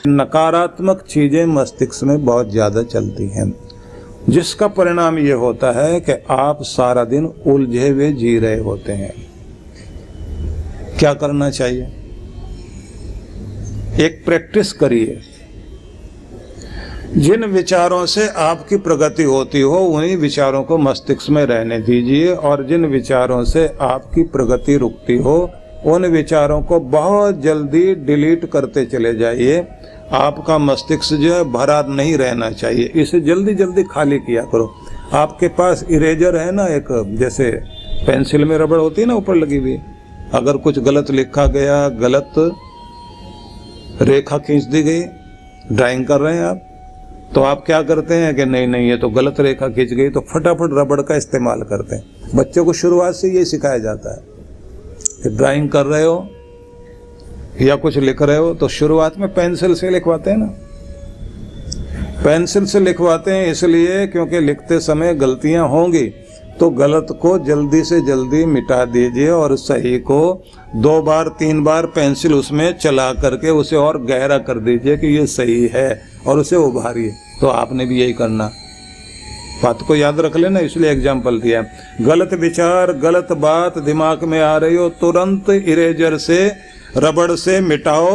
नकारात्मक चीजें मस्तिष्क में बहुत ज्यादा चलती हैं, जिसका परिणाम ये होता है कि आप सारा दिन उलझे हुए जी रहे होते हैं। क्या करना चाहिए? एक प्रैक्टिस करिए। जिन विचारों से आपकी प्रगति होती हो उन्हीं विचारों को मस्तिष्क में रहने दीजिए, और जिन विचारों से आपकी प्रगति रुकती हो उन विचारों को बहुत जल्दी डिलीट करते चले जाइए। आपका मस्तिष्क जो है भरा नहीं रहना चाहिए, इसे जल्दी जल्दी खाली किया करो। आपके पास इरेजर है ना, एक जैसे पेंसिल में रबड़ होती है ना ऊपर लगी हुई, अगर कुछ गलत लिखा गया, गलत रेखा खींच दी गई, ड्राइंग कर रहे हैं आप, तो आप क्या करते हैं कि नहीं ये तो गलत रेखा खींच गई, तो फटाफट रबड़ का इस्तेमाल करते हैं। बच्चों को शुरुआत से ये सिखाया जाता है कि ड्राइंग कर रहे हो या कुछ लिख रहे हो तो शुरुआत में पेंसिल से लिखवाते हैं ना। पेंसिल से लिखवाते हैं इसलिए क्योंकि लिखते समय गलतियां होंगी, तो गलत को जल्दी से जल्दी मिटा दीजिए और सही को 2 बार 3 बार पेंसिल उसमें चला करके उसे और गहरा कर दीजिए कि ये सही है, और उसे उभारिए। तो आपने भी यही करना। बात को याद रख लेना, इसलिए एग्जाम्पल दिया। गलत विचार, गलत बात दिमाग में आ रही हो, तुरंत इरेजर से, रबड़ से मिटाओ।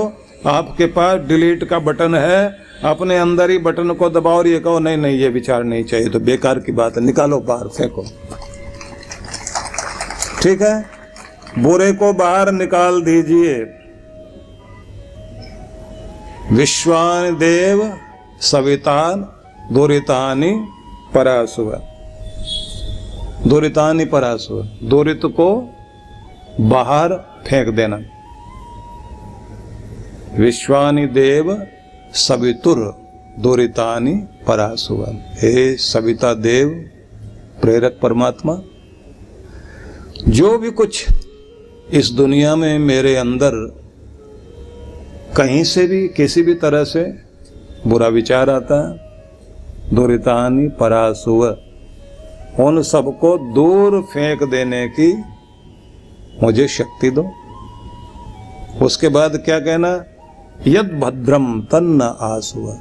आपके पास डिलीट का बटन है, अपने अंदर ही बटन को दबाओ और ये कहो नहीं ये विचार नहीं चाहिए, तो बेकार की बात है, निकालो बाहर, फेंको। ठीक है, बुरे को बाहर निकाल दीजिए। विश्वान देव सवितान दुरितानि परासुव, दुरितानि परासुव, दुरित को बाहर फेंक देना। विश्वानि देव सवितुर दुरितानि परासुव। हे सविता देव, प्रेरक परमात्मा, जो भी कुछ इस दुनिया में मेरे अंदर कहीं से भी किसी भी तरह से बुरा विचार आता है, दुरितानि परासुव, उन सबको दूर फेंक देने की मुझे शक्ति दो। उसके बाद क्या कहना? यद भद्रम तन्न आसुव,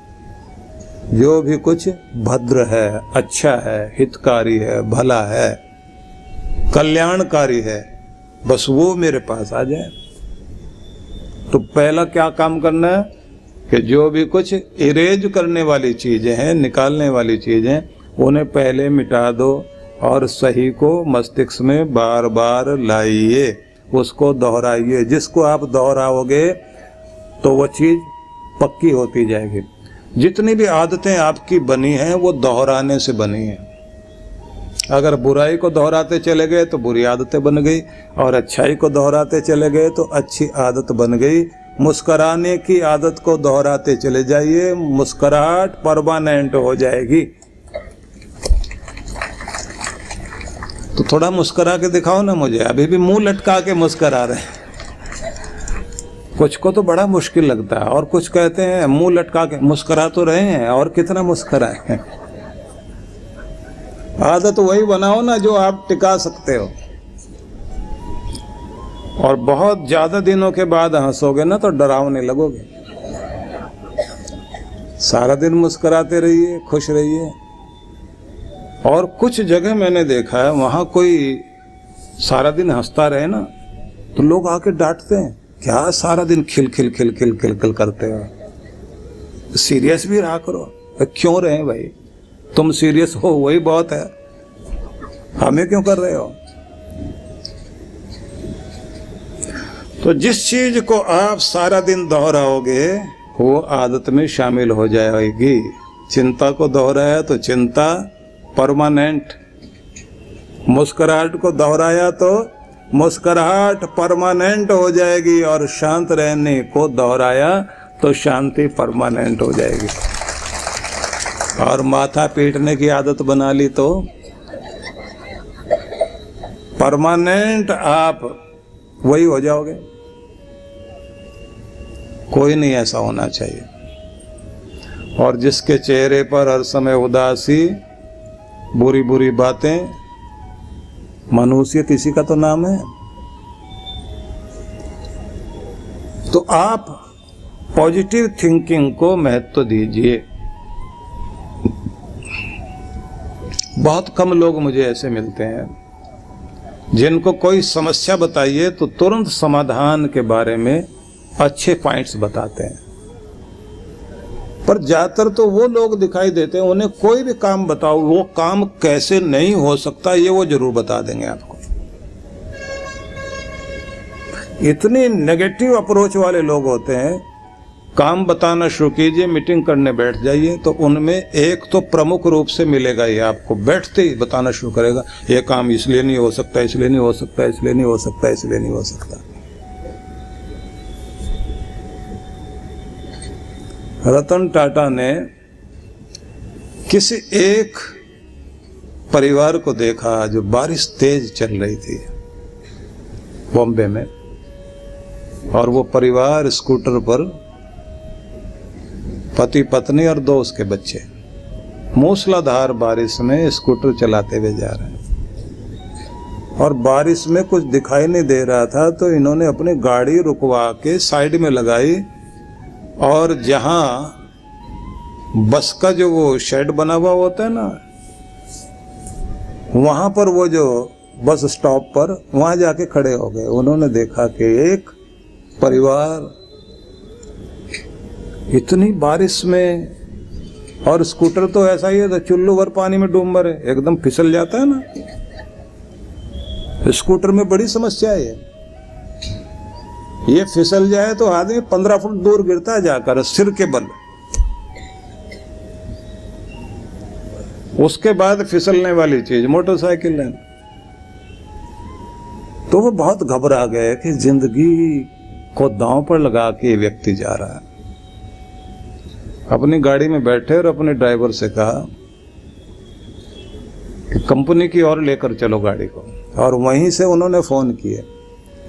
जो भी कुछ भद्र है, अच्छा है, हितकारी है, भला है, कल्याणकारी है, बस वो मेरे पास आ जाए। तो पहला क्या काम करना है कि जो भी कुछ इरेज करने वाली चीजें हैं, निकालने वाली चीजें, उन्हें पहले मिटा दो और सही को मस्तिष्क में बार बार लाइए, उसको दोहराइए। जिसको आप दोहराओगे तो वो चीज पक्की होती जाएगी। जितनी भी आदतें आपकी बनी हैं वो दोहराने से बनी हैं। अगर बुराई को दोहराते चले गए तो बुरी आदतें बन गई, और अच्छाई को दोहराते चले गए तो अच्छी आदत बन गई। मुस्कुराने की आदत को दोहराते चले जाइए, मुस्कुराहट परमानेंट हो जाएगी। तो थोड़ा मुस्कुरा के दिखाओ ना मुझे, अभी भी मुंह लटका के मुस्कुरा रहे हैं। कुछ को तो बड़ा मुश्किल लगता है, और कुछ कहते हैं मुंह लटका के मुस्कुरा तो रहे हैं, और कितना मुस्कुराए। आदत वही बनाओ ना जो आप टिका सकते हो, और बहुत ज्यादा दिनों के बाद हंसोगे ना तो डरावने लगोगे। सारा दिन मुस्कुराते रहिए, खुश रहिए। और कुछ जगह मैंने देखा है वहां कोई सारा दिन हंसता रहे ना तो लोग आके डांटते हैं, क्या सारा दिन खिल खिल खिल खिल खिल खिल करते हो, सीरियस भी रहा करो। क्यों रहे भाई, तुम सीरियस हो वही बहुत है, हमें क्यों कर रहे हो? तो जिस चीज को आप सारा दिन दोहराओगे वो आदत में शामिल हो जाएगी। चिंता को दोहराया तो चिंता परमानेंट, मुस्कुराहट को दोहराया तो मुस्कुराहट परमानेंट हो जाएगी, और शांत रहने को दोहराया तो शांति परमानेंट हो जाएगी। और माथा पीटने की आदत बना ली तो परमानेंट आप वही हो जाओगे। कोई नहीं ऐसा होना चाहिए। और जिसके चेहरे पर हर समय उदासी, बुरी बुरी बातें, मनुष्यत इसी का तो नाम है। तो आप पॉजिटिव थिंकिंग को महत्व दीजिए। बहुत कम लोग मुझे ऐसे मिलते हैं जिनको कोई समस्या बताइए तो तुरंत समाधान के बारे में अच्छे पॉइंट्स बताते हैं, पर ज्यादातर तो वो लोग दिखाई देते हैं उन्हें कोई भी काम बताओ, वो काम कैसे नहीं हो सकता ये वो जरूर बता देंगे आपको। इतनी नेगेटिव अप्रोच वाले लोग होते हैं। काम बताना शुरू कीजिए, मीटिंग करने बैठ जाइए तो उनमें एक तो प्रमुख रूप से मिलेगा, ये आपको बैठते ही बताना शुरू करेगा, ये काम इसलिए नहीं हो सकता, इसलिए नहीं हो सकता, इसलिए नहीं हो सकता, इसलिए नहीं हो सकता। रतन टाटा ने किसी एक परिवार को देखा जो बारिश तेज चल रही थी बॉम्बे में, और वो परिवार स्कूटर पर, पति पत्नी और 2 उसके बच्चे, मूसलाधार बारिश में स्कूटर चलाते हुए जा रहे हैं और बारिश में कुछ दिखाई नहीं दे रहा था तो इन्होंने अपनी गाड़ी रुकवा के साइड में लगाई और जहां बस का जो वो शेड बना हुआ होता है ना, वहां पर वो जो बस स्टॉप पर वहां जाके खड़े हो गए। उन्होंने देखा कि एक परिवार इतनी बारिश में, और स्कूटर तो ऐसा ही है तो चुल्लू भर पानी में डूब मरे, एकदम फिसल जाता है ना। स्कूटर में बड़ी समस्या है ये फिसल जाए तो आदमी 15 फुट दूर गिरता है जाकर सिर के बल। उसके बाद फिसलने वाली चीज मोटरसाइकिल है। तो वो बहुत घबरा गए कि जिंदगी को दांव पर लगा के व्यक्ति जा रहा है। अपनी गाड़ी में बैठे और अपने ड्राइवर से कहा कि कंपनी की ओर लेकर चलो गाड़ी को, और वहीं से उन्होंने फोन किए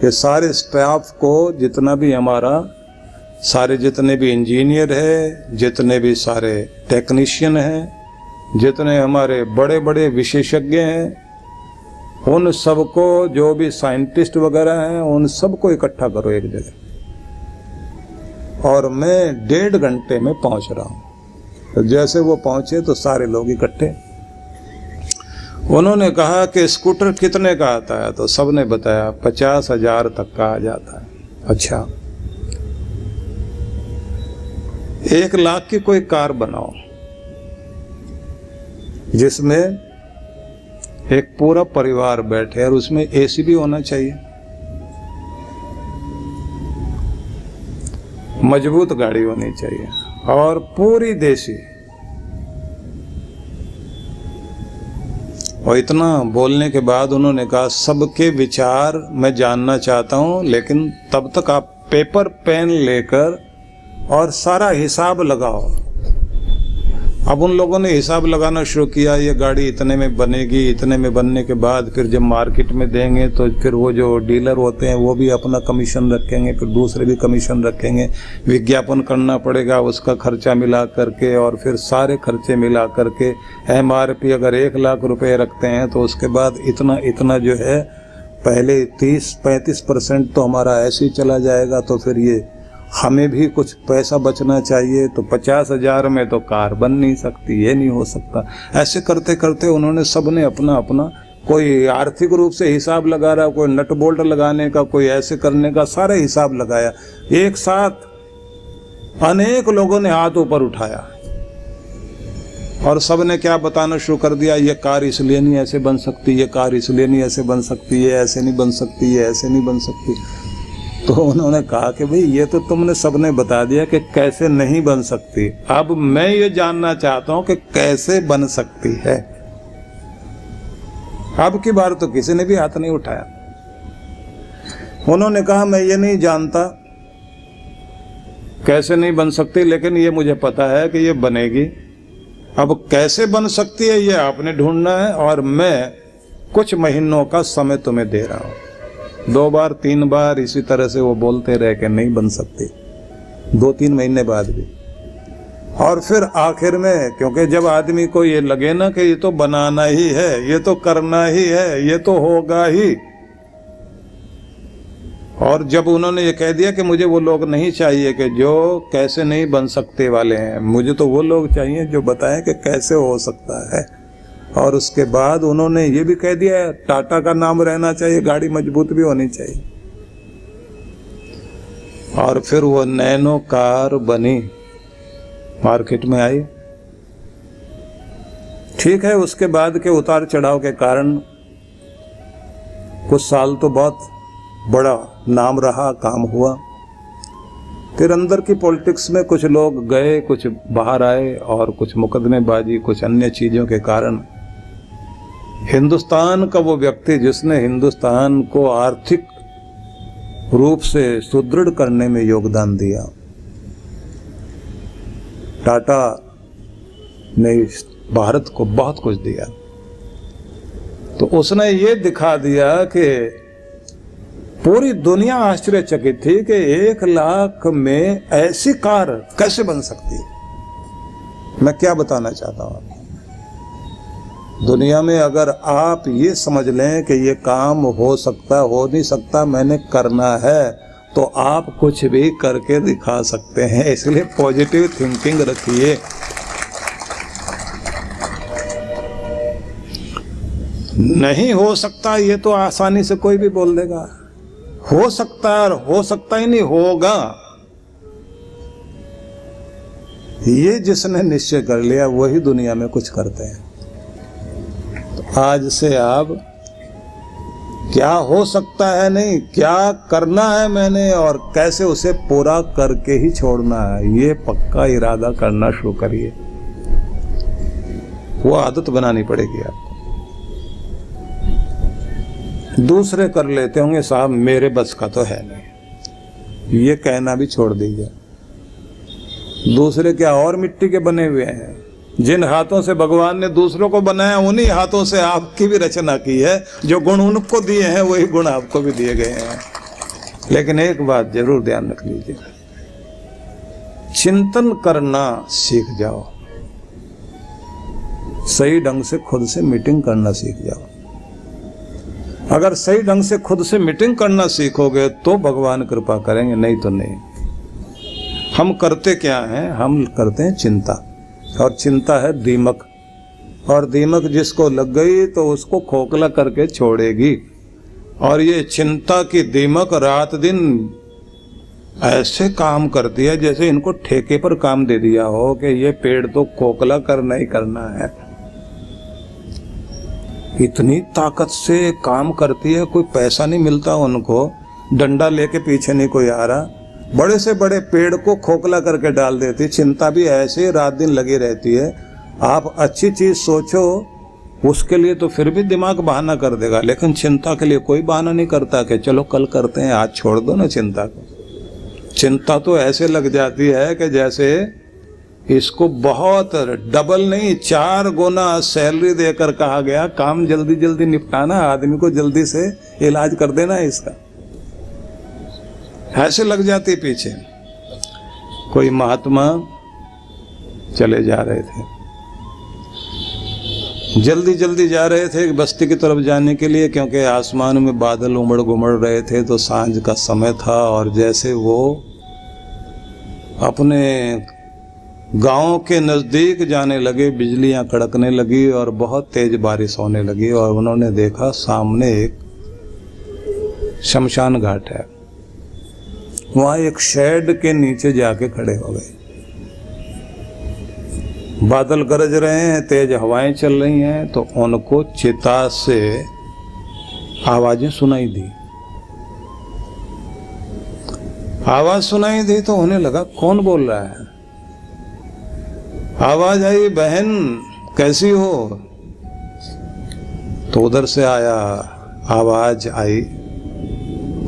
कि सारे स्टाफ को, जितना भी हमारा, सारे जितने भी इंजीनियर है, जितने भी सारे टेक्नीशियन हैं, जितने हमारे बड़े बड़े विशेषज्ञ हैं, उन सबको, जो भी साइंटिस्ट वगैरह हैं, उन सबको इकट्ठा करो एक जगह, और मैं 1.5 घंटे में पहुंच रहा हूं। तो जैसे वो पहुंचे तो सारे लोग इकट्ठे। उन्होंने कहा कि स्कूटर कितने का आता है, तो सबने बताया 50,000 तक का आ जाता है। अच्छा, 1 लाख की कोई कार बनाओ जिसमें एक पूरा परिवार बैठे और उसमें एसी भी होना चाहिए, मजबूत गाड़ी होनी चाहिए और पूरी देसी। और इतना बोलने के बाद उन्होंने कहा सबके विचार मैं जानना चाहता हूं, लेकिन तब तक आप पेपर पेन लेकर और सारा हिसाब लगाओ। अब उन लोगों ने हिसाब लगाना शुरू किया, ये गाड़ी इतने में बनेगी, इतने में बनने के बाद फिर जब मार्केट में देंगे तो फिर वो जो डीलर होते हैं वो भी अपना कमीशन रखेंगे, फिर दूसरे भी कमीशन रखेंगे, विज्ञापन करना पड़ेगा उसका खर्चा मिला करके, और फिर सारे खर्चे मिला करके MRP अगर 1 लाख रुपए रखते हैं तो उसके बाद इतना इतना जो है पहले 30-35% तो हमारा ऐसे ही चला जाएगा, तो फिर ये हमें भी कुछ पैसा बचना चाहिए, तो 50,000 में तो कार बन नहीं सकती, ये नहीं हो सकता। ऐसे करते करते उन्होंने सबने अपना अपना, कोई आर्थिक रूप से हिसाब लगा रहा, कोई नट बोल्ट लगाने का, कोई ऐसे करने का, सारे हिसाब लगाया। एक साथ अनेक लोगों ने हाथ ऊपर उठाया और सबने क्या बताना शुरू कर दिया, ये कार इसलिए नहीं ऐसे बन सकती, ये कार इसलिए नहीं ऐसे बन सकती, ये ऐसे नहीं बन सकती, ये ऐसे नहीं बन सकती। तो उन्होंने कहा कि भाई ये तो तुमने सबने बता दिया कि कैसे नहीं बन सकती, अब मैं ये जानना चाहता हूं कि कैसे बन सकती है। अब की बार तो किसी ने भी हाथ नहीं उठाया। उन्होंने कहा मैं ये नहीं जानता कैसे नहीं बन सकती, लेकिन ये मुझे पता है कि ये बनेगी। अब कैसे बन सकती है ये आपने ढूंढना है, और मैं कुछ महीनों का समय तुम्हें दे रहा हूं। 2 बार 3 बार इसी तरह से वो बोलते रहे कि नहीं बन सकती, 2-3 महीने बाद भी। और फिर आखिर में, क्योंकि जब आदमी को ये लगे ना कि ये तो बनाना ही है, ये तो करना ही है, ये तो होगा ही, और जब उन्होंने ये कह दिया कि मुझे वो लोग नहीं चाहिए कि जो कैसे नहीं बन सकते वाले हैं, मुझे तो वो लोग चाहिए जो बताएं कि कैसे हो सकता है। और उसके बाद उन्होंने ये भी कह दिया टाटा का नाम रहना चाहिए, गाड़ी मजबूत भी होनी चाहिए। और फिर वो नैनो कार बनी, मार्केट में आई। ठीक है, उसके बाद के उतार चढ़ाव के कारण कुछ साल तो बहुत बड़ा नाम रहा, काम हुआ। फिर अंदर की पॉलिटिक्स में कुछ लोग गए, कुछ बाहर आए, और कुछ मुकदमेबाजी, कुछ अन्य चीज़ों के कारण हिंदुस्तान का वो व्यक्ति जिसने हिंदुस्तान को आर्थिक रूप से सुदृढ़ करने में योगदान दिया, टाटा ने भारत को बहुत कुछ दिया, तो उसने ये दिखा दिया कि पूरी दुनिया आश्चर्यचकित थी कि 1 लाख में ऐसी कार कैसे बन सकती है। मैं क्या बताना चाहता हूं आपको, दुनिया में अगर आप ये समझ लें कि ये काम हो सकता, हो नहीं सकता, मैंने करना है, तो आप कुछ भी करके दिखा सकते हैं। इसलिए पॉजिटिव थिंकिंग रखिए। नहीं हो सकता ये तो आसानी से कोई भी बोल देगा, हो सकता है, और हो सकता ही नहीं, होगा। ये जिसने निश्चय कर लिया वही दुनिया में कुछ करते हैं। तो आज से आप क्या हो सकता है नहीं, क्या करना है मैंने और कैसे उसे पूरा करके ही छोड़ना है, ये पक्का इरादा करना शुरू करिए। वो आदत बनानी पड़ेगी आपको। दूसरे कर लेते होंगे साहब मेरे बस का तो है नहीं, ये कहना भी छोड़ दीजिए। दूसरे क्या और मिट्टी के बने हुए हैं? जिन हाथों से भगवान ने दूसरों को बनाया उन्हीं हाथों से आपकी भी रचना की है। जो गुण उनको दिए हैं वही गुण आपको भी दिए गए हैं। लेकिन एक बात जरूर ध्यान रख लीजिए, चिंतन करना सीख जाओ, सही ढंग से खुद से मीटिंग करना सीख जाओ। अगर सही ढंग से खुद से मीटिंग करना सीखोगे तो भगवान कृपा करेंगे, नहीं तो नहीं। हम करते क्या हैं? हम करते हैं चिंता, और चिंता है दीमक, और दीमक जिसको लग गई तो उसको खोखला करके छोड़ेगी। और ये चिंता की दीमक रात दिन ऐसे काम करती है जैसे इनको ठेके पर काम दे दिया हो कि ये पेड़ तो खोखला करना ही करना है। इतनी ताकत से काम करती है, कोई पैसा नहीं मिलता उनको, डंडा लेके पीछे नहीं कोई आ रहा, बड़े से बड़े पेड़ को खोखला करके डाल देती है। चिंता भी ऐसे रात दिन लगी रहती है। आप अच्छी चीज सोचो उसके लिए तो फिर भी दिमाग बहाना कर देगा, लेकिन चिंता के लिए कोई बहाना नहीं करता कि चलो कल करते हैं, आज छोड़ दो ना चिंता को। चिंता तो ऐसे लग जाती है कि जैसे इसको बहुत डबल नहीं 4 गुना सैलरी देकर कहा गया काम जल्दी जल्दी निपटाना, आदमी को जल्दी से इलाज कर देना है इसका। ऐसे लग जाती पीछे। कोई महात्मा चले जा रहे थे, जल्दी जल्दी जा रहे थे बस्ती की तरफ जाने के लिए, क्योंकि आसमान में बादल उमड़ घुमड़ रहे थे, तो सांझ का समय था। और जैसे वो अपने गांव के नज़दीक जाने लगे, बिजलियां कड़कने लगी और बहुत तेज बारिश होने लगी, और उन्होंने देखा सामने एक शमशान घाट है। वहां एक शेड के नीचे जाके खड़े हो गए। बादल गरज रहे हैं, तेज हवाएं चल रही हैं, तो उनको चिता से आवाजें सुनाई दी। आवाज सुनाई दी तो उन्हें लगा कौन बोल रहा है। आवाज आई, बहन कैसी हो? तो उधर से आया आवाज आई,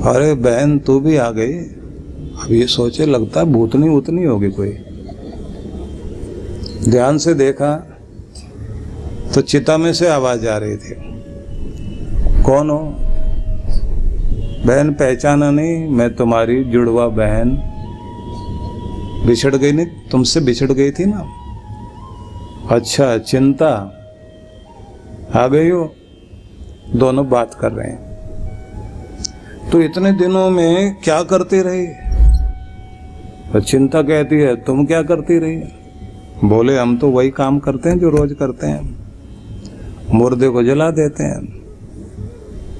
अरे बहन तू भी आ गई। अब ये सोचे लगता है भूतनी उतनी होगी कोई। ध्यान से देखा तो चिता में से आवाज आ रही थी, कौन हो? बहन पहचाना नहीं? मैं तुम्हारी जुड़वा बहन, बिछड़ गई नहीं, तुमसे बिछड़ गई थी ना। अच्छा चिंता आ गई हो? दोनों बात कर रहे हैं। तो इतने दिनों में क्या करती रही? तो चिंता कहती है तुम क्या करती रही? बोले हम तो वही काम करते हैं जो रोज करते हैं, मुर्दे को जला देते हैं।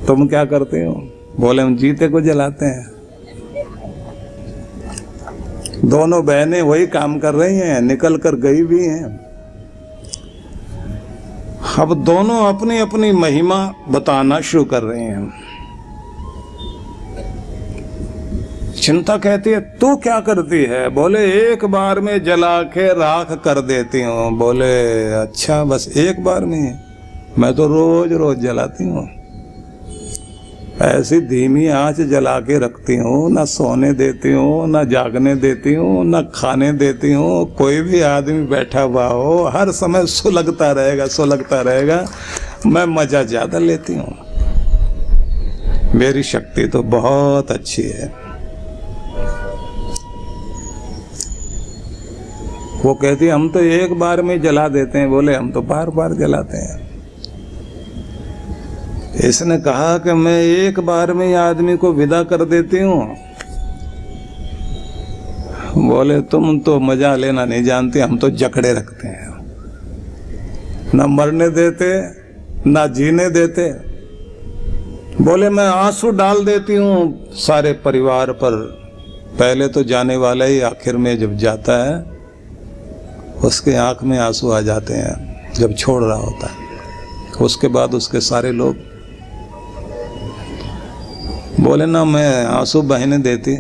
तुम क्या करते हो? बोले हम जीते को जलाते हैं। दोनों बहनें वही काम कर रही हैं, निकल कर गई भी हैं। अब दोनों अपनी अपनी महिमा बताना शुरू कर रही हैं। चिंता कहती है तू क्या करती है? बोले एक बार में जला के राख कर देती हूँ। बोले अच्छा, बस एक बार में? मैं तो रोज रोज जलाती हूँ। ऐसी धीमी आंच जला के रखती हूँ, ना सोने देती हूँ, ना जागने देती हूँ, ना खाने देती हूँ। कोई भी आदमी बैठा हुआ हो हर समय सुलगता रहेगा। मैं मजा ज्यादा लेती हूँ। मेरी शक्ति तो बहुत अच्छी है। वो कहती हम तो एक बार में जला देते हैं। बोले हम तो बार बार जलाते हैं। इसने कहा कि मैं एक बार में आदमी को विदा कर देती हूँ। बोले तुम तो मजा लेना नहीं जानते, हम तो जकड़े रखते हैं, ना मरने देते ना जीने देते। बोले मैं आंसू डाल देती हूँ सारे परिवार पर। पहले तो जाने वाला ही आखिर में जब जाता है उसके आंख में आंसू आ जाते हैं जब छोड़ रहा होता है। उसके बाद उसके सारे लोग। बोले ना मैं आंसू बहने देती।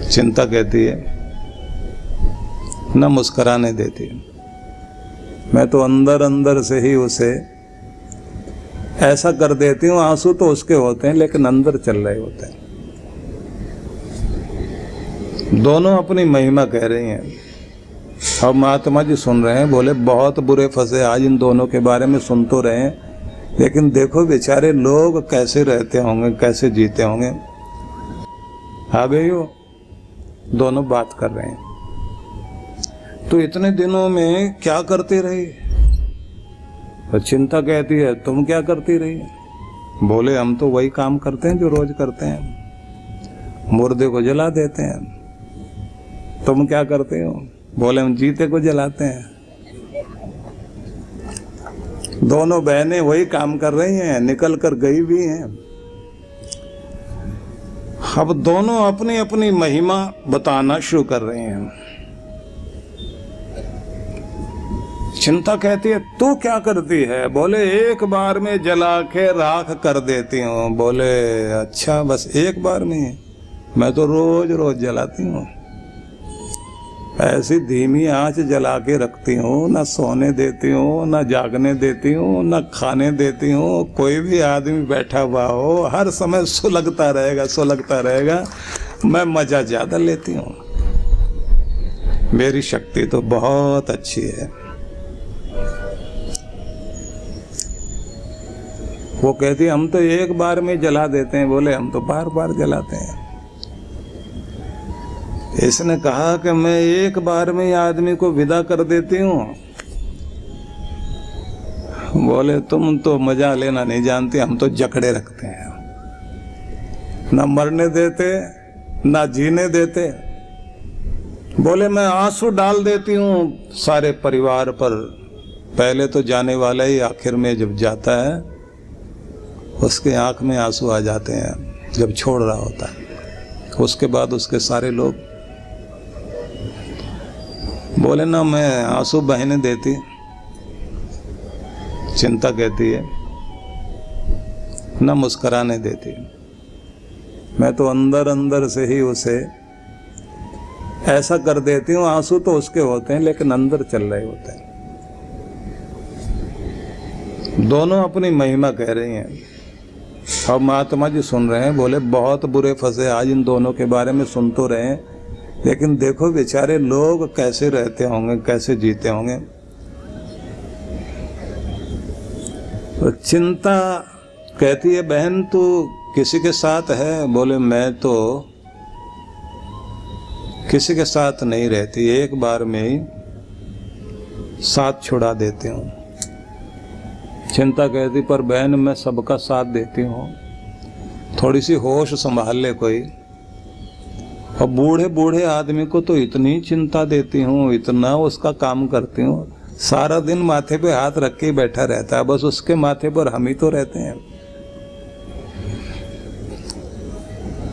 चिंता कहती है ना मुस्कुराने देती। मैं तो अंदर अंदर से ही उसे ऐसा कर देती हूँ। आंसू तो उसके होते हैं लेकिन अंदर चल रहे होते हैं। दोनों अपनी महिमा कह रही हैं। अब महात्मा जी सुन रहे हैं। बोले बहुत बुरे फंसे आज इन दोनों के बारे में सुन तो रहे हैं, लेकिन देखो बेचारे लोग कैसे रहते होंगे, कैसे जीते होंगे। आ गई हो? दोनों बात कर रहे हैं। तो इतने दिनों में क्या करती रही? तो चिंता कहती है तुम क्या करती रही? बोले हम तो वही काम करते हैं जो रोज करते हैं, मुर्दे को जला देते हैं। तुम क्या करते हो? बोले हम जीते को जलाते हैं। दोनों बहनें वही काम कर रही हैं, निकल कर गई भी हैं। अब दोनों अपनी अपनी महिमा बताना शुरू कर रही हैं। चिंता कहती है तू क्या करती है? बोले एक बार में जला के राख कर देती हूँ। बोले अच्छा, बस एक बार में? मैं तो रोज रोज जलाती हूँ। ऐसी धीमी आंच जला के रखती हूँ, ना सोने देती हूँ, ना जागने देती हूँ, ना खाने देती हूँ। कोई भी आदमी बैठा हुआ हो हर समय सुलगता रहेगा। मैं मजा ज्यादा लेती हूँ। मेरी शक्ति तो बहुत अच्छी है। वो कहती हम तो एक बार में जला देते हैं। बोले हम तो बार बार जलाते हैं। इसने कहा कि मैं एक बार में आदमी को विदा कर देती हूँ। बोले तुम तो मजा लेना नहीं जानते, हम तो जकड़े रखते हैं, ना मरने देते ना जीने देते। बोले मैं आंसू डाल देती हूँ सारे परिवार पर। पहले तो जाने वाला ही आखिर में जब जाता है उसके आंख में आंसू आ जाते हैं जब छोड़ रहा होता है। उसके बाद उसके सारे लोग। बोले ना मैं आंसू बहने देती। चिंता कहती है ना मुस्कुराने देती। मैं तो अंदर अंदर से ही उसे ऐसा कर देती हूँ। आंसू तो उसके होते हैं लेकिन अंदर चल रहे होते हैं। दोनों अपनी महिमा कह रही हैं। अब महात्मा जी सुन रहे हैं। बोले बहुत बुरे फंसे आज इन दोनों के बारे में सुन तो रहे हैं, लेकिन देखो बेचारे लोग कैसे रहते होंगे, कैसे जीते होंगे। तो चिंता कहती है बहन तू किसी के साथ है? बोले मैं तो किसी के साथ नहीं रहती, एक बार में ही साथ छुड़ा देती हूँ। चिंता कहती पर बहन मैं सबका साथ देती हूँ, थोड़ी सी होश संभाल ले कोई। और बूढ़े बूढ़े आदमी को तो इतनी चिंता देती हूँ, इतना उसका काम करती हूँ, सारा दिन माथे पे हाथ रख के बैठा रहता है, बस उसके माथे पर हम ही तो रहते हैं।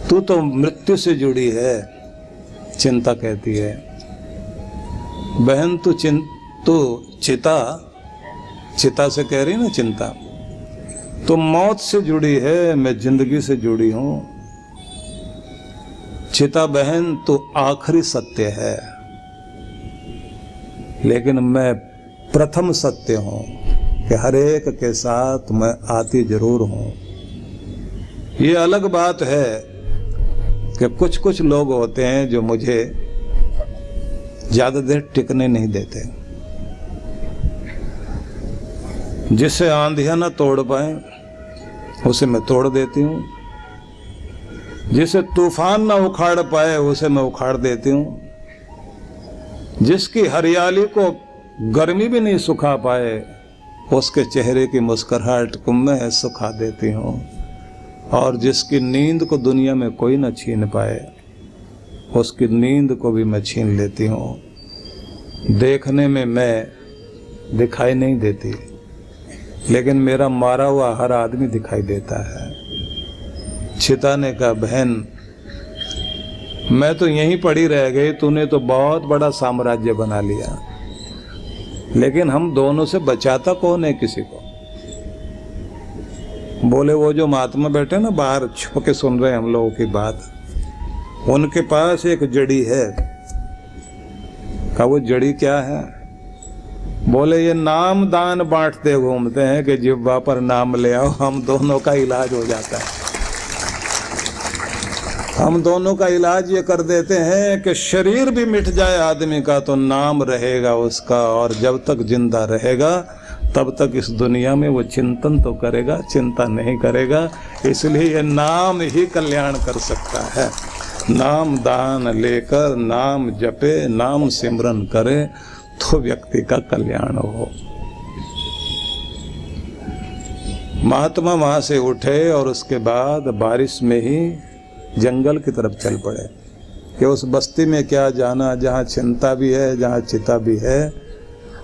तू तो मृत्यु से जुड़ी है, चिंता कहती है। बहन तू चिता से कह रही ना चिंता, तो मौत से जुड़ी है, मैं जिंदगी से जुड़ी हूं। चिता बहन तो आखिरी सत्य है, लेकिन मैं प्रथम सत्य हूं कि हर एक के साथ मैं आती जरूर हूं। ये अलग बात है कि कुछ कुछ लोग होते हैं जो मुझे ज्यादा देर टिकने नहीं देते, जिसे आंधियां ना तोड़ पाए उसे मैं तोड़ देती हूँ, जिसे तूफान ना उखाड़ पाए उसे मैं उखाड़ देती हूँ, जिसकी हरियाली को गर्मी भी नहीं सुखा पाए उसके चेहरे की मुस्कुराहट को मैं सुखा देती हूँ, और जिसकी नींद को दुनिया में कोई न छीन पाए उसकी नींद को भी मैं छीन लेती हूँ। देखने में मैं दिखाई नहीं देती, लेकिन मेरा मारा हुआ हर आदमी दिखाई देता है। चिता ने कहा बहन मैं तो यहीं पड़ी रह गई, तूने तो बहुत बड़ा साम्राज्य बना लिया, लेकिन हम दोनों से बचाता कौन है किसी को? बोले वो जो महात्मा बैठे ना बाहर छुप के सुन रहे हैं हम लोगों की बात, उनके पास एक जड़ी है। कहा वो जड़ी क्या है? बोले ये नाम दान बांटते घूमते हैं कि जिह्वा पर नाम ले आओ, हम दोनों का इलाज हो जाता है। हम दोनों का इलाज ये कर देते हैं कि शरीर भी मिट जाए आदमी का तो नाम रहेगा उसका, और जब तक जिंदा रहेगा तब तक इस दुनिया में वो चिंतन तो करेगा, चिंता नहीं करेगा। इसलिए ये नाम ही कल्याण कर सकता है। नाम दान लेकर नाम जपे, नाम सिमरन करे तो व्यक्ति का कल्याण हो। महात्मा वहां से उठे और उसके बाद बारिश में ही जंगल की तरफ चल पड़े कि उस बस्ती में क्या जाना जहाँ चिंता भी है, जहाँ चिता भी है,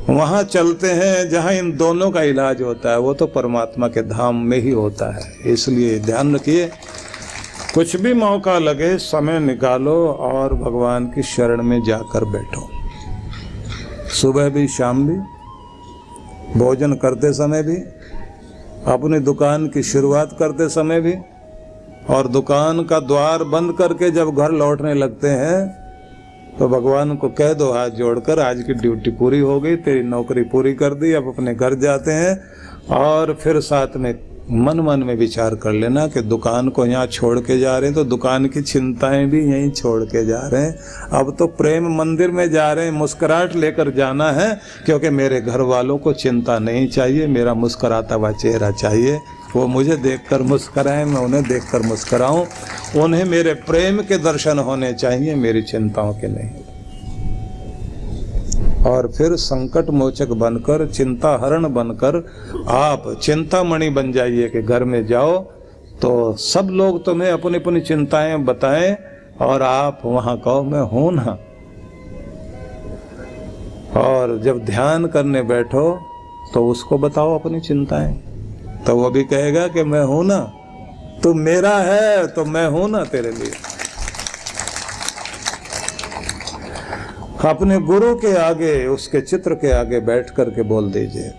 वहाँ चलते हैं जहाँ इन दोनों का इलाज होता है। वो तो परमात्मा के धाम में ही होता है। इसलिए ध्यान रखिए, कुछ भी मौका लगे समय निकालो और भगवान की शरण में जाकर बैठो। सुबह भी शाम भी, भोजन करते समय भी, अपनी दुकान की शुरुआत करते समय भी, और दुकान का द्वार बंद करके जब घर लौटने लगते हैं तो भगवान को कह दो हाथ जोड़कर आज की ड्यूटी पूरी हो गई, तेरी नौकरी पूरी कर दी, अब अपने घर जाते हैं। और फिर साथ में मन मन में विचार कर लेना कि दुकान को यहाँ छोड़ के जा रहे हैं तो दुकान की चिंताएं भी यहीं छोड़ के जा रहे हैं। अब तो प्रेम मंदिर में जा रहे हैं, मुस्कुराहट लेकर जाना है, क्योंकि मेरे घर वालों को चिंता नहीं चाहिए, मेरा मुस्कुराता हुआ चेहरा चाहिए। वो मुझे देखकर मुस्कुराएं, मैं उन्हें देखकर मुस्कुराऊं। उन्हें मेरे प्रेम के दर्शन होने चाहिए, मेरी चिंताओं के नहीं। और फिर संकट मोचक बनकर, चिंता हरण बनकर आप चिंतामणि बन जाइए कि घर में जाओ तो सब लोग तुम्हें अपनी अपनी चिंताएं बताएं और आप वहां कहो मैं हूं ना। और जब ध्यान करने बैठो तो उसको बताओ अपनी चिंताएं, तो वो भी कहेगा कि मैं हूं ना, तू मेरा है तो मैं हूं ना तेरे लिए। अपने गुरु के आगे, उसके चित्र के आगे बैठ करके बोल दीजिए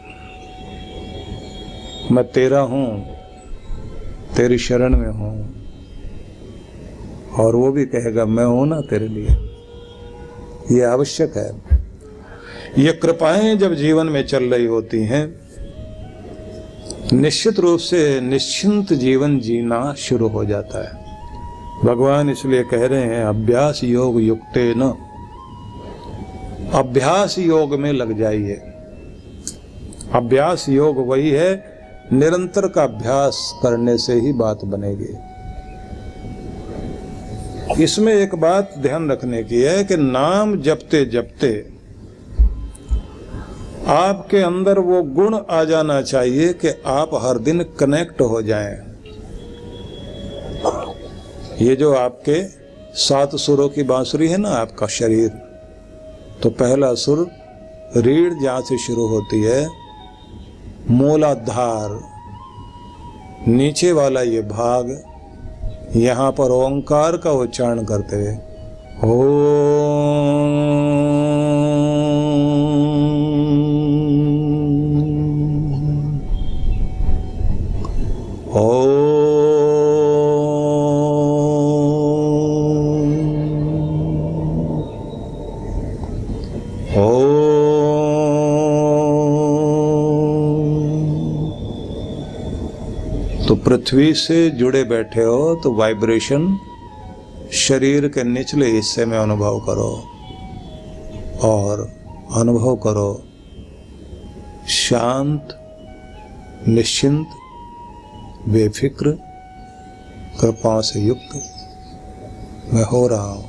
मैं तेरा हूं, तेरी शरण में हूं, और वो भी कहेगा मैं हूं ना तेरे लिए। ये आवश्यक है। ये कृपाएं जब जीवन में चल रही होती हैं, निश्चित रूप से निश्चिंत जीवन जीना शुरू हो जाता है। भगवान इसलिए कह रहे हैं अभ्यास योग युक्ते न, अभ्यास योग में लग जाइए। अभ्यास योग वही है, निरंतर का अभ्यास करने से ही बात बनेगी। इसमें एक बात ध्यान रखने की है कि नाम जपते जपते आपके अंदर वो गुण आ जाना चाहिए कि आप हर दिन कनेक्ट हो जाएं। ये जो आपके 7 सुरों की बांसुरी है ना आपका शरीर, तो पहला सुर रीढ़ जहाँ से शुरू होती है, मूलाधार नीचे वाला ये भाग, यहाँ पर ओंकार का उच्चारण करते हुए तो पृथ्वी से जुड़े बैठे हो तो वाइब्रेशन शरीर के निचले हिस्से में अनुभव करो और अनुभव करो शांत, निश्चिंत, बेफिक्र, कृपाओं से युक्त मैं हो रहा हूं।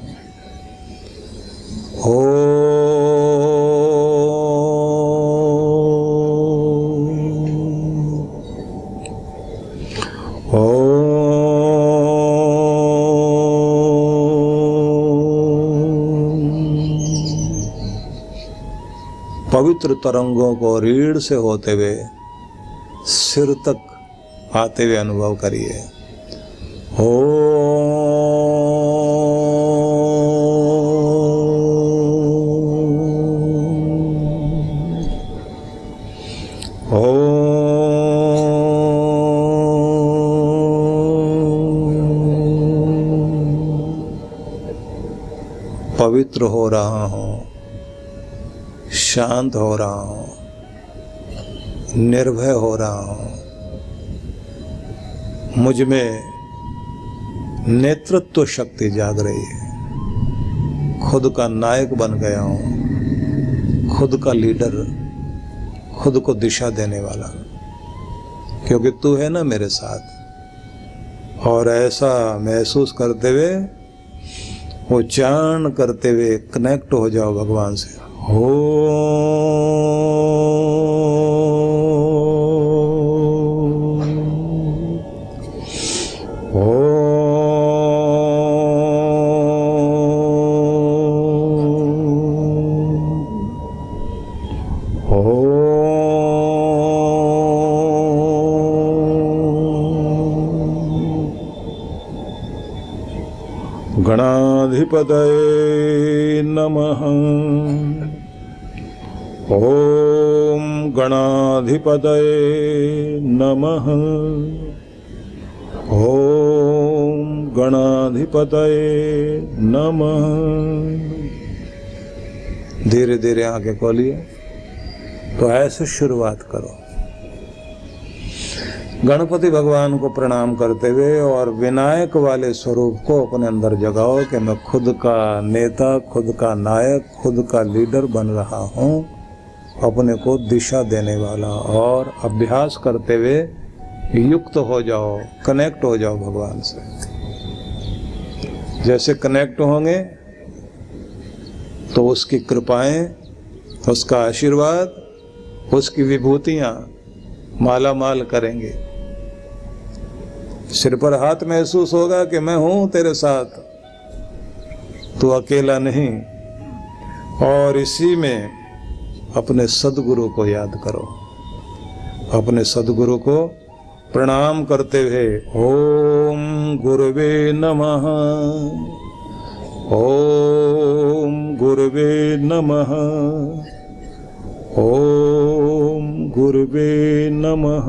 पवित्र तरंगों को रीढ़ से होते हुए सिर तक आते हुए अनुभव करिए। पवित्र हो रहा हूँ, शांत हो रहा हूँ, निर्भय हो रहा हूँ, मुझ में नेतृत्व शक्ति जाग रही है, खुद का नायक बन गया हूँ, खुद का लीडर, खुद को दिशा देने वाला, क्योंकि तू है ना मेरे साथ। और ऐसा महसूस करते हुए, उच्चारण करते हुए कनेक्ट हो जाओ भगवान से। गणाधिपतये नमः। ओम गणाधिपतये नमः। ओम गणाधिपतये नमः। धीरे धीरे आंखें खोलिए। तो ऐसे शुरुआत करो, गणपति भगवान को प्रणाम करते हुए और विनायक वाले स्वरूप को अपने अंदर जगाओ कि मैं खुद का नेता, खुद का नायक, खुद का लीडर बन रहा हूँ, अपने को दिशा देने वाला। और अभ्यास करते हुए युक्त हो जाओ, कनेक्ट हो जाओ भगवान से। जैसे कनेक्ट होंगे तो उसकी कृपाएं, उसका आशीर्वाद, उसकी विभूतियां माला माल करेंगे। सिर पर हाथ महसूस होगा कि मैं हूं तेरे साथ, तू अकेला नहीं। और इसी में अपने सद्गुरु को याद करो, अपने सद्गुरु को प्रणाम करते हुए ओम गुरुवे नमः। ओम गुरुवे नमः। ओम गुरुवे नमः।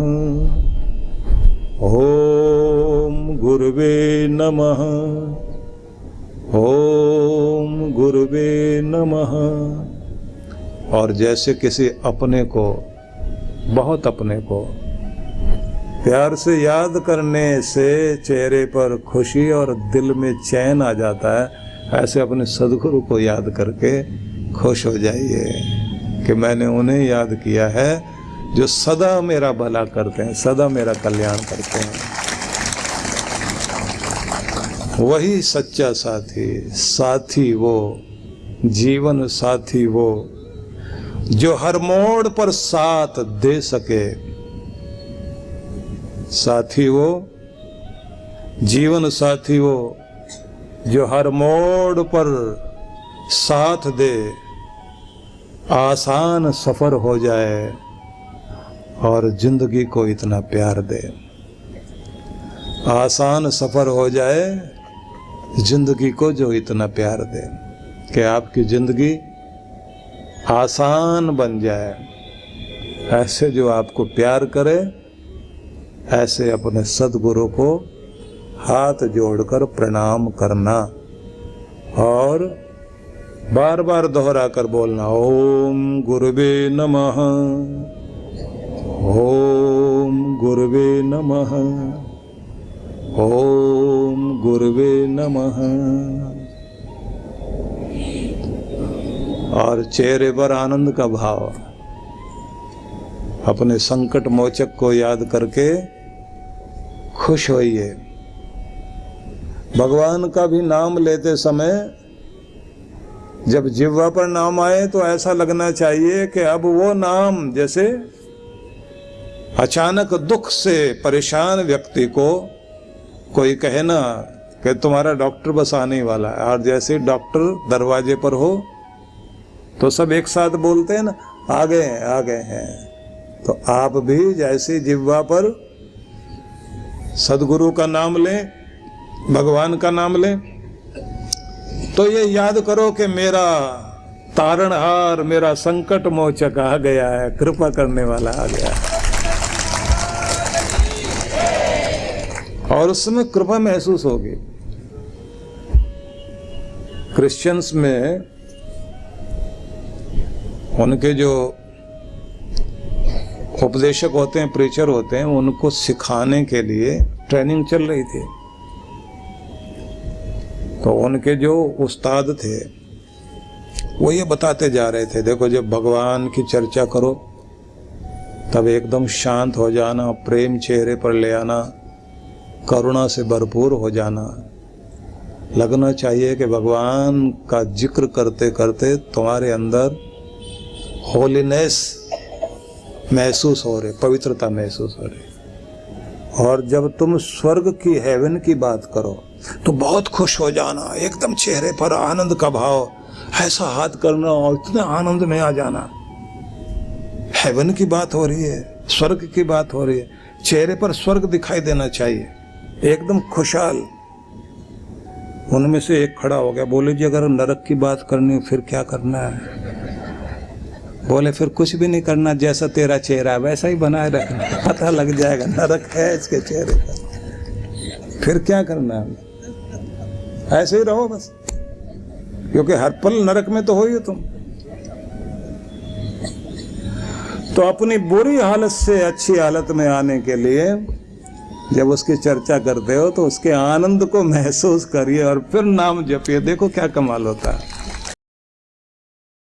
ओम गुरुवे नमः। ओम गुरुवे नमः। और जैसे किसी अपने को, बहुत अपने को प्यार से याद करने से चेहरे पर खुशी और दिल में चैन आ जाता है, ऐसे अपने सद्गुरु को याद करके खुश हो जाइए कि मैंने उन्हें याद किया है जो सदा मेरा भला करते हैं, सदा मेरा कल्याण करते हैं। वही सच्चा साथी, साथी वो, जीवन साथी वो जो हर मोड़ पर साथ दे सके। साथी वो, जीवन साथी वो जो हर मोड़ पर साथ दे, आसान सफर हो जाए और जिंदगी को इतना प्यार दे। आसान सफर हो जाए जिंदगी को जो इतना प्यार दे कि आपकी जिंदगी आसान बन जाए। ऐसे जो आपको प्यार करे, ऐसे अपने सद्गुरु को हाथ जोड़कर प्रणाम करना और बार बार दोहरा कर बोलना, ओम गुरुवे नमः, ओम गुरुवे नमः, ओम गुरुवे नमः। और चेहरे पर आनंद का भाव, अपने संकट मोचक को याद करके खुश होइए। भगवान का भी नाम लेते समय जब जिह्वा पर नाम आए तो ऐसा लगना चाहिए कि अब वो नाम, जैसे अचानक दुख से परेशान व्यक्ति को कोई कहे ना कि तुम्हारा डॉक्टर बस आने ही वाला है, और जैसे डॉक्टर दरवाजे पर हो तो सब एक साथ बोलते हैं ना, आ गए हैं, आ गए हैं। तो आप भी जैसे जिह्वा पर सदगुरु का नाम लें, भगवान का नाम लें, तो ये याद करो कि मेरा तारणहार, मेरा संकट मोचक आ गया है, कृपा करने वाला आ गया है। और उसमें कृपा महसूस होगी। क्रिश्चियंस में उनके जो उपदेशक होते हैं, प्रीचर होते हैं, उनको सिखाने के लिए ट्रेनिंग चल रही थी। तो उनके जो उस्ताद थे वो ये बताते जा रहे थे, देखो जब भगवान की चर्चा करो तब एकदम शांत हो जाना, प्रेम चेहरे पर ले आना, करुणा से भरपूर हो जाना। लगना चाहिए कि भगवान का जिक्र करते करते तुम्हारे अंदर होलीनेस महसूस हो रही, पवित्रता महसूस हो रही। और जब तुम स्वर्ग की, हेवन की बात करो तो बहुत खुश हो जाना, एकदम चेहरे पर आनंद का भाव, ऐसा हाथ करना और इतने आनंद में आ जाना। हेवन की बात हो रही है, स्वर्ग की बात हो रही है, चेहरे पर स्वर्ग दिखाई देना चाहिए, एकदम खुशहाल। उनमें से एक खड़ा हो गया, बोले जी अगर नरक की बात करनी है फिर क्या करना है? बोले फिर कुछ भी नहीं करना, जैसा तेरा चेहरा है वैसा ही बनाए रखना, पता लग जाएगा नरक है इसके चेहरे पर, फिर क्या करना है? ऐसे ही रहो बस, क्योंकि हर पल नरक में तो हो ही तुम। तो अपनी बुरी हालत से अच्छी हालत में आने के लिए जब उसकी चर्चा करते हो तो उसके आनंद को महसूस करिए और फिर नाम जपिए, देखो क्या कमाल होता है।